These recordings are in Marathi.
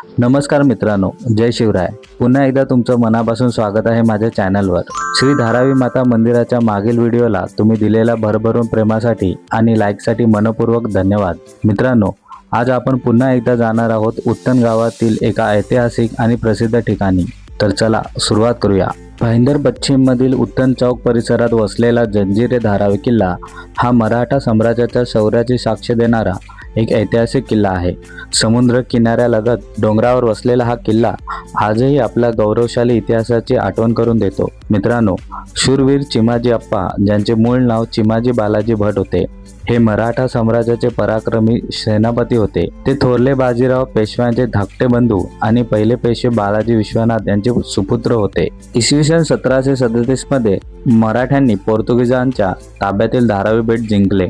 नमस्कार मित्रांनो, जय शिवराय। पुन्हा एकदा तुमचं मनापासून स्वागत आहे माझ्या चॅनलवर। श्री धारावी माता मंदिराच्या मागील व्हिडिओला तुम्ही दिलेल्या भरभरून प्रेमासाठी आणि लाईकसाठी मनपूर्वक धन्यवाद। मित्रांनो, आज आपण पुन्हा एकदा जाणार आहोत उत्तन गावातील एका ऐतिहासिक आणि प्रसिद्ध ठिकाणी। तर चला सुरुवात करूया। भाईंदर पश्चिम मधील उत्तन चौक परिसरात वसलेला जंजिरे धारावी किल्ला हा मराठा साम्राज्याच्या शौर्याची साक्ष देणारा एक ऐतिहासिक किल्ला आहे। समुद्र किनाऱ्यालगत डोंगरावर वसलेला हा किल्ला आजही आपल्या गौरवशाली इतिहासाची आठवण करून देतो। मित्रांनो, शूरवीर चिमाजी अप्पा, ज्यांचे मूळ नाव चिमाजी बालाजी भट होते, हे मराठा साम्राज्याचे पराक्रमी सेनापती होते। ते थोरले बाजीराव पेशव्यांचे धाकटे बंधू आणि पहिले पेशवे बालाजी विश्वनाथ यांचे सुपुत्र होते। इसवी सन 1737 मध्ये मराठ्यांनी पोर्तुगीजांच्या ताब्यातील धारावी बेट जिंकले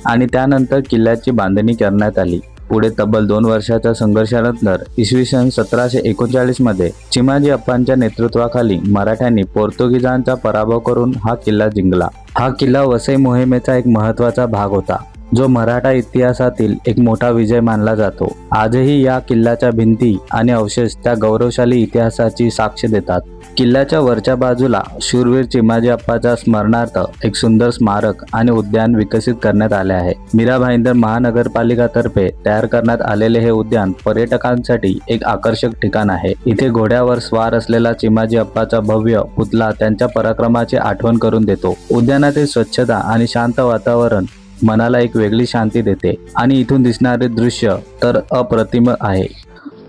आणि त्यानंतर किल्ल्याची बांधणी करण्यात आली। पुढे तब्बल 2 वर्षाच्या संघर्षानंतर इसवी सन 1739 मध्ये चिमाजी अप्पांच्या नेतृत्वाखाली मराठ्यांनी पोर्तुगीजांचा पराभव करून हा किल्ला जिंकला। हा किल्ला वसई मोहिमेचा एक महत्त्वाचा भाग होता, जो मराठा इतिहासातील एक मोठा विजय मानला जातो। आजही या किल्ल्याच्या भिंती आणि अवशेष त्या गौरवशाली इतिहासाची साक्ष देतात। किल्ल्याच्या वरच्या बाजूला शूरवीर चिमाजी अप्पाच्या स्मरणार्थ एक सुंदर स्मारक आणि उद्यान विकसित करण्यात आले आहे। मीरा भाईंदर महानगरपालिकातर्फे तयार करण्यात आलेले हे उद्यान पर्यटकांसाठी एक आकर्षक ठिकाण आहे। इथे घोड्यावर स्वार असलेला चिमाजी अप्पाचा भव्य पुतळा त्यांच्या पराक्रमाची आठवण करून देतो। उद्यानातील स्वच्छता आणि शांत वातावरण मनाला एक वेगळी शांती देते आणि इथून दिसणारे दृश्य तर अप्रतिम आहे।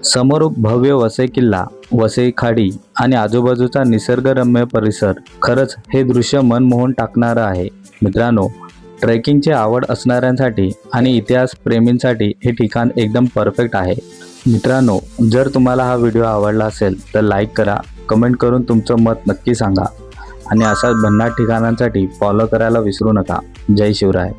समोर भव्य वसई किल्ला, वसई खाडी आणि आजूबाजूचा निसर्गरम्य परिसर, खरंच हे दृश्य मन मोहून टाकणारं आहे। मित्रांनो, ट्रेकिंगची आवड असणाऱ्यांसाठी आणि इतिहास प्रेमींसाठी हे ठिकाण एकदम परफेक्ट आहे। मित्रांनो, जर तुम्हाला हा व्हिडिओ आवडला असेल तर लाईक करा, कमेंट करून तुमचं मत नक्की सांगा आणि अशाच भन्नाट ठिकाणांसाठी फॉलो करायला विसरू नका। जय शिवराय।